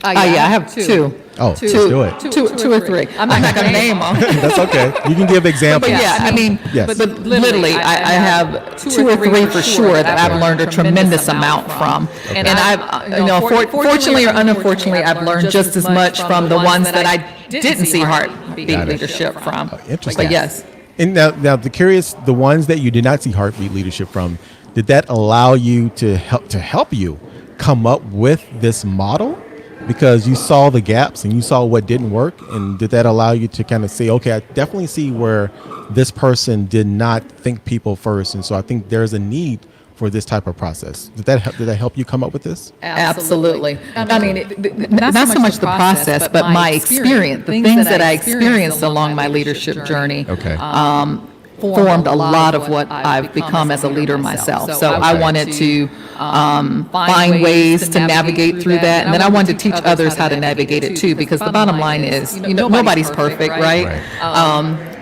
I have two. Oh, let's do it. Two or three. I'm not going to name them. That's okay. You can give examples. But literally, I have two or three for sure that I've learned a tremendous amount from. Okay. And I've, fortunately or unfortunately, I've learned just as much from the ones that I didn't see Heartbeat leadership from. Oh, interesting. But yes. And now, the ones that you did not see Heartbeat leadership from, did that allow you to help you come up with this model? Because you saw the gaps and you saw what didn't work, and did that allow you to kind of say, okay, I definitely see where this person did not think people first, and so I think there's a need for this type of process? Did that help you come up with this? Absolutely. Not so much the process, but my experience, the things that I experienced along my leadership journey. Okay. Formed a lot of what I've become as a leader myself. So I wanted to find ways to navigate through that, and then I wanted to teach others how to navigate it too, because the bottom line is, nobody's perfect, right?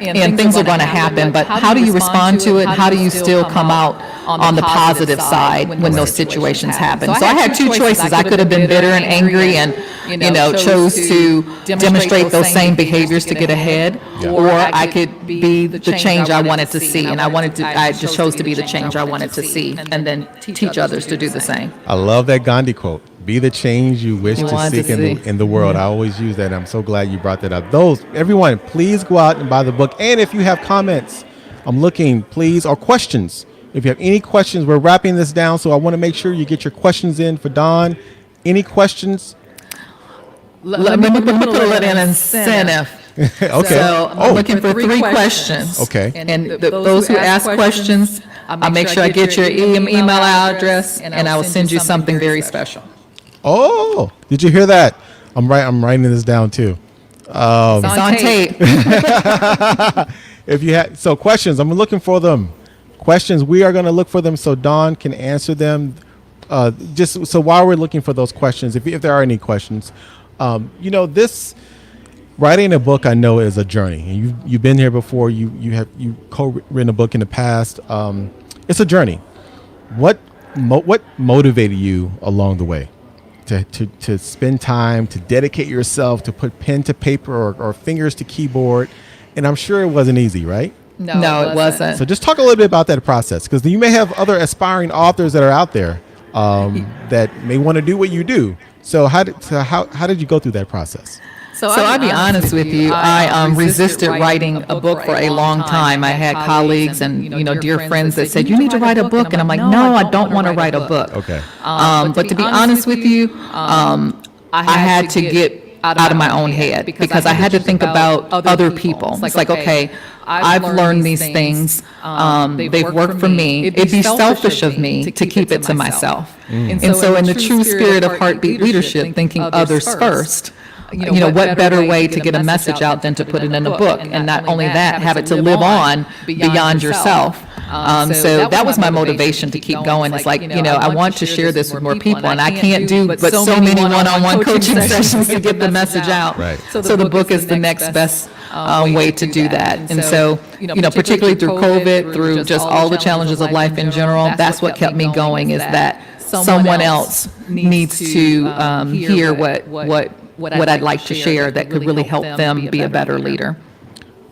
And things are going to happen, but how do you respond to it? How do you still come out on the positive side when those situations happen? So I had two choices. I could have been bitter and angry and chose to demonstrate those same behaviors to get ahead, or I could be the change I wanted to see, and I just chose to be the change I wanted to see, and then teach others to do the same. I love that Gandhi quote. Be the change you wish to seek in the world. I always use that. And I'm so glad you brought that up. Everyone, please go out and buy the book. And if you have comments, I'm looking, please, or questions. If you have any questions, we're wrapping this down, so I want to make sure you get your questions in for Dawn. Any questions? Let me put an incentive. Okay. So I'm looking for three questions. Okay. And those who ask questions, I'll make sure I get your email address, and I will send you something very special. Oh, did you hear that? I'm writing this down too. It's on tape. If you had questions, I'm looking for them. Questions, we are going to look for them so Dawn can answer them. Just so while we're looking for those questions, if there are any questions, this writing a book, I know, is a journey. And you've been here before. You co-written a book in the past. It's a journey. What motivated you along the way to spend time, to dedicate yourself, to put pen to paper or fingers to keyboard? And I'm sure it wasn't easy, right? No, it wasn't. So just talk a little bit about that process, because you may have other aspiring authors that are out there that may want to do what you do. So how did you go through that process? So I'll be honest with you. I resisted writing a book for a long time. I had colleagues and dear friends that said, you need to write a book. And I'm like, no, I don't want to write a book. Okay. But to be honest with you, I had to get out of my own head, because I had to think about other people. It's like, okay, I've learned these things. They've worked for me. It'd be selfish of me to keep it to myself. And so in the true spirit of Heartbeat leadership, thinking others first, what better way to get a message out than to put it in a book? And not only that, have it to live on beyond yourself. So that was my motivation to keep going. It's like, I want to share this with more people, and I can't do but so many one-on-one coaching sessions to get the message out. Right. So the book is the next best way to do that. And so, particularly through COVID, through just all the challenges of life in general, that's what kept me going, is that someone else needs to hear what I'd like to share that could really help them be a better leader.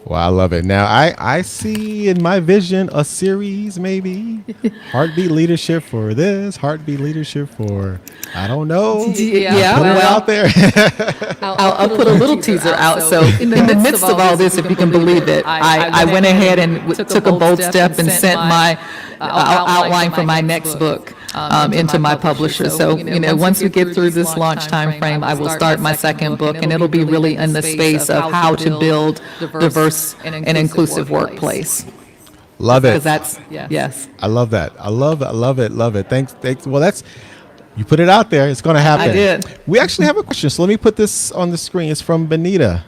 Well, I love it. Now, I see in my vision a series, maybe heartbeat leadership for this, heartbeat leadership for, I don't know. Yeah, Put it out there. I'll put a little teaser out. So in the midst of all this, if you can believe it, I went ahead and took a bold step and sent my outline for my next book into my publisher. So, once we get through this launch time frame, I will start my second book, and it'll be really in the space of how to build diverse and inclusive workplace. Love it. Because that's, yes. I love that. I love it. Thanks. Well, you put it out there. It's going to happen. I did. We actually have a question. So let me put this on the screen. It's from Benita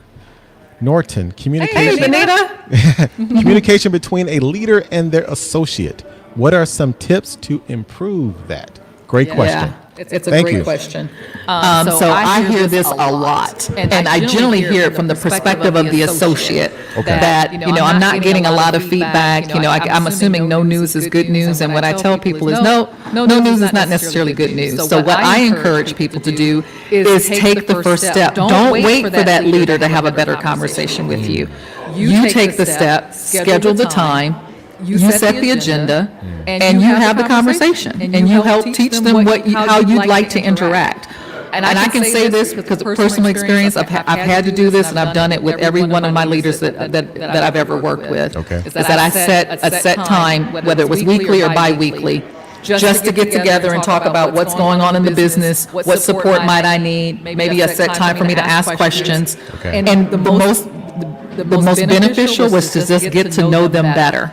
Norton. Hey, Benita. Communication between a leader and their associate. What are some tips to improve that? Great question. It's a great question. So I hear this a lot, and I generally hear it from the perspective of the associate. That I'm not getting a lot of feedback. I'm assuming no news is good news, and what I tell people is no news is not necessarily good news. So what I encourage people to do is take the first step. Don't wait for that leader to have a better conversation with you. You take the step, schedule the time. You set the agenda, and you have the conversation, and you help teach them how you'd like to interact. And I can say this because of personal experience. I've had to do this, and I've done it with every one of my leaders that I've ever worked with. Is that I set a set time, whether it was weekly or bi-weekly, just to get together and talk about what's going on in the business, what support might I need, maybe a set time for me to ask questions. And the most beneficial was to just get to know them better.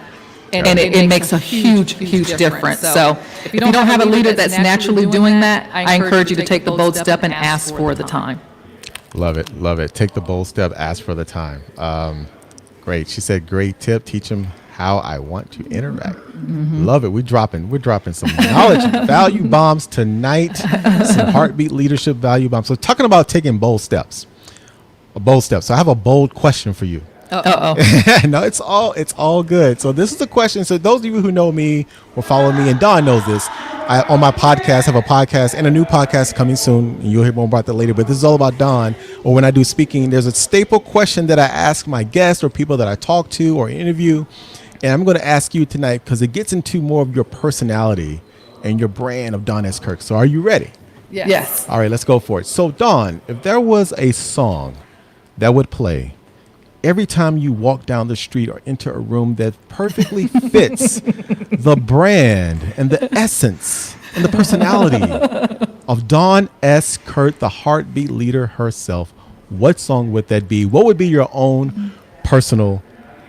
And it makes a huge difference. So if you don't have a leader that's naturally doing that, I encourage you to take the bold step and ask for the time. Love it. Take the bold step, ask for the time. Great. She said, great tip. Teach them how I want to interact. Love it. We're dropping some knowledge value bombs tonight. Some heartbeat leadership value bombs. So talking about taking bold steps. So I have a bold question for you. No, it's all good. So this is the question. So those of you who know me or follow me, and Don knows this, I on my podcast have a podcast and a new podcast coming soon. And you'll hear more about that later. But this is all about Don. Or when I do speaking, there's a staple question that I ask my guests or people that I talk to or interview, and I'm going to ask you tonight because it gets into more of your personality and your brand of Don S. Kirk. So are you ready? Yes. All right, let's go for it. So Don, if there was a song that would play every time you walk down the street or enter a room that perfectly fits the brand and the essence and the personality of Don S. Kurt, the heartbeat leader herself, what song would that be? What would be your own personal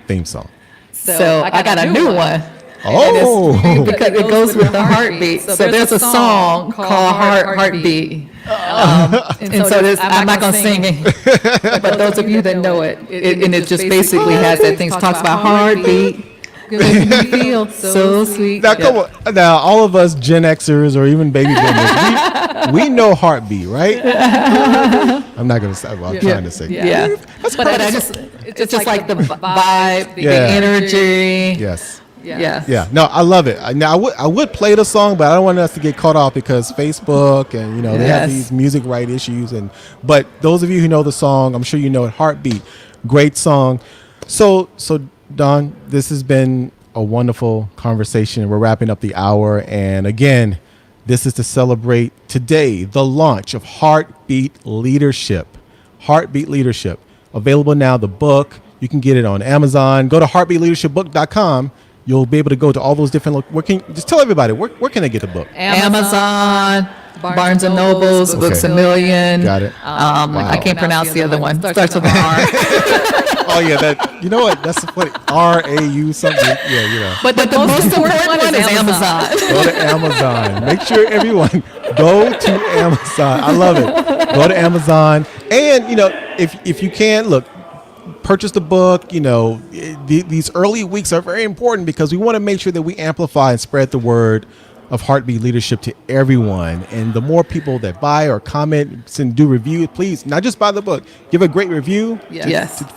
theme song? So I got a new one. Oh, because it goes with the heartbeat. So there's a song called Heartbeat. And so I'm not going to sing it, but those of you that know it, and it just basically has that thing, talks about heartbeat. Good, you feel so sweet. Now, come on. Now, all of us Gen Xers or even baby boomers, we know heartbeat, right? I'm not going to say. Well, I'm trying to say. Yeah. But it's just like the vibe, the energy. Yes. Yeah. No, I love it. Now, I would play the song, but I don't want us to get caught off because Facebook and they have these music right issues. But those of you who know the song, I'm sure you know it. Heartbeat, great song. So Don, this has been a wonderful conversation. We're wrapping up the hour, and again, this is to celebrate today the launch of Heartbeat Leadership. Heartbeat Leadership, available now. The book, you can get it on Amazon. Go to heartbeatleadershipbook.com. You'll be able to go to all those different. Just tell everybody where can they get the book? Amazon, Barnes and Nobles, Books a Million. Got it. Wow. I can't pronounce the other one. Starts with an R. Oh yeah, that. You know what? That's funny. RAU something. Yeah. But the most important one is Amazon. Go to Amazon. Make sure everyone go to Amazon. I love it. Go to Amazon, and if you can look. Purchase the book. These early weeks are very important because we want to make sure that we amplify and spread the word of Heartbeat Leadership to everyone. And the more people that buy or comment and do reviews, please not just buy the book, give a great review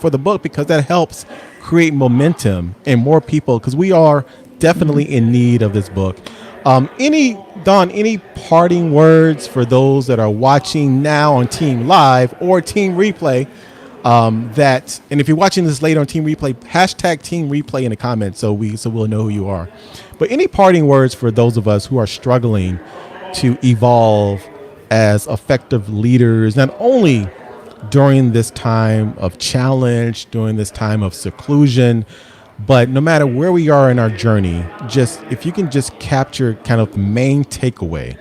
for the book, because that helps create momentum and more people, because we are definitely in need of this book. Any parting words for those that are watching now on Team Live or Team Replay that, and if you're watching this later on Team Replay, hashtag Team Replay in the comments so we'll know who you are. But any parting words for those of us who are struggling to evolve as effective leaders, not only during this time of challenge, during this time of seclusion, but no matter where we are in our journey, just if you can just capture kind of the main takeaway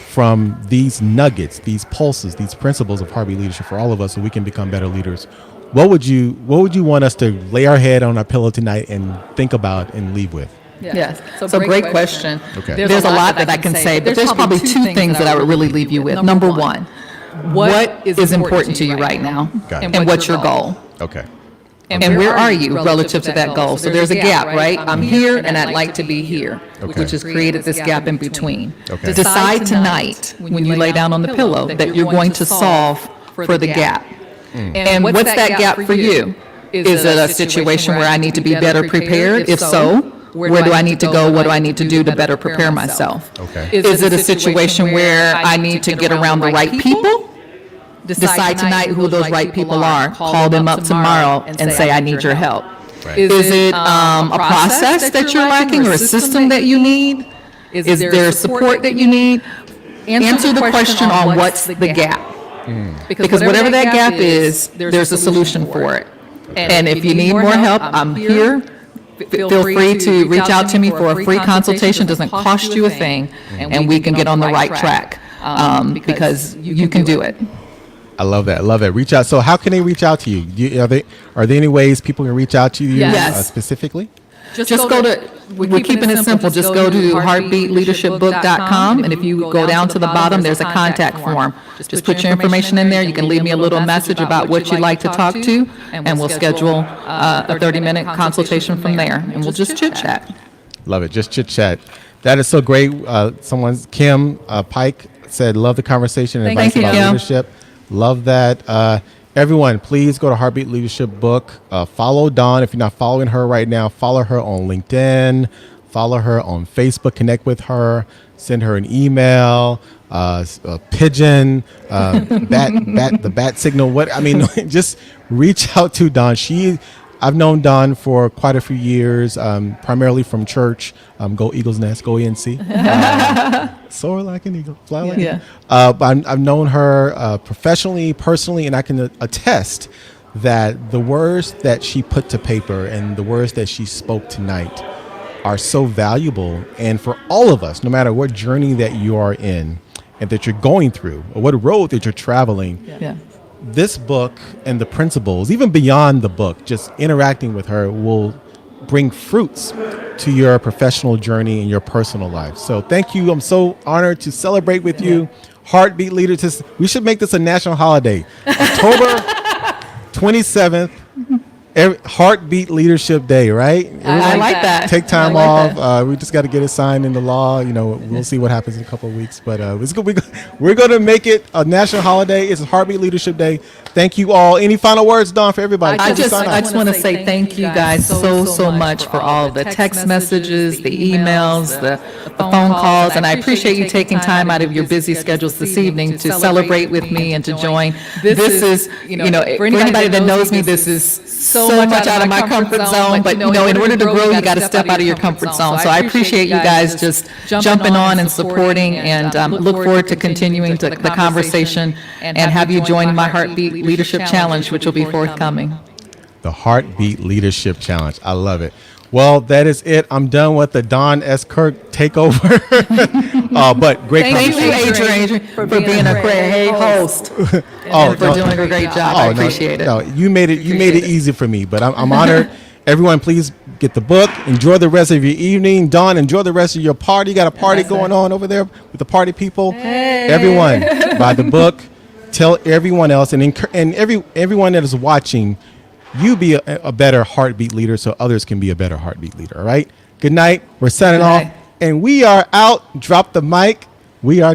from these nuggets, these pulses, these principles of heartbeat leadership for all of us so we can become better leaders, what would you want us to lay our head on our pillow tonight and think about and leave with? Yes. So great question. Okay. There's a lot that I can say, but there's probably two things that I would really leave you with. Number one, what is important to you right now? And what's your goal? Okay. And where are you relative to that goal? So there's a gap, right? I'm here and I'd like to be here, which has created this gap in between. Okay. Decide tonight when you lay down on the pillow that you're going to solve for the gap. And what's that gap for you? Is it a situation where I need to be better prepared? If so, where do I need to go? What do I need to do to better prepare myself? Okay. Is it a situation where I need to get around the right people? Decide tonight who those right people are. Call them up tomorrow and say, I need your help. Right. Is it a process that you're lacking or a system that you need? Is there support that you need? Answer the question on what's the gap. Because whatever that gap is, there's a solution for it. And if you need more help, I'm here. Feel free to reach out to me for a free consultation. It doesn't cost you a thing, and we can get on the right track because you can do it. I love that. I love that. Reach out. So how can they reach out to you? Are there any ways people can reach out to you specifically? Just go to, we're keeping it simple, just go to heartbeatleadershipbook.com, and if you go down to the bottom, there's a contact form. Just put your information in there. You can leave me a little message about what you'd like to talk to, and we'll schedule a 30-minute consultation from there, and we'll just chit-chat. Love it. Just chit-chat. That is so great. Kim Pike said, love the conversation and advice about leadership. Love that. Everyone, please go to Heartbeat Leadership Book. Follow Dawn. If you're not following her right now, follow her on LinkedIn. Follow her on Facebook. Connect with her. Send her an email. A pigeon. The bat signal. Just reach out to Dawn. I've known Dawn for quite a few years, primarily from church. Go Eagles Nest, go ENC. Soar like an eagle, fly like an eagle. But I've known her professionally, personally, and I can attest that the words that she put to paper and the words that she spoke tonight are so valuable. And for all of us, no matter what journey that you are in and that you're going through or what road that you're traveling, this book and the principles, even beyond the book, just interacting with her will bring fruits to your professional journey and your personal life. So thank you. I'm so honored to celebrate with you. Heartbeat Leaders. We should make this a national holiday. October 27th, Heartbeat Leadership Day, right? I like that. Take time off. We just got to get it signed into law. We'll see what happens in a couple of weeks. But it's good. We're going to make it a national holiday. It's Heartbeat Leadership Day. Thank you all. Any final words, Dawn, for everybody? I just want to say thank you guys so much for all of the text messages, the emails, the phone calls, and I appreciate you taking time out of your busy schedules this evening to celebrate with me and to join. This is, for anybody that knows me, this is so much out of my comfort zone, but in order to grow, you got to step out of your comfort zone. So I appreciate you guys just jumping on and supporting, and look forward to continuing the conversation and have you join my Heartbeat Leadership Challenge, which will be forthcoming. The Heartbeat Leadership Challenge. I love it. Well, that is it. I'm done with the Don S. Kirk takeover. But great conversation. Thank you, Adrian, for being a great host. And for doing a great job. I appreciate it. No, you made it easy for me, but I'm honored. Everyone, please get the book. Enjoy the rest of your evening. Dawn, enjoy the rest of your party. Got a party going on over there with the party people. Hey. Everyone, buy the book. Tell everyone else, and everyone that is watching, you be a better heartbeat leader so others can be a better heartbeat leader, all right? Good night. We're signing off, and we are out. Drop the mic. We are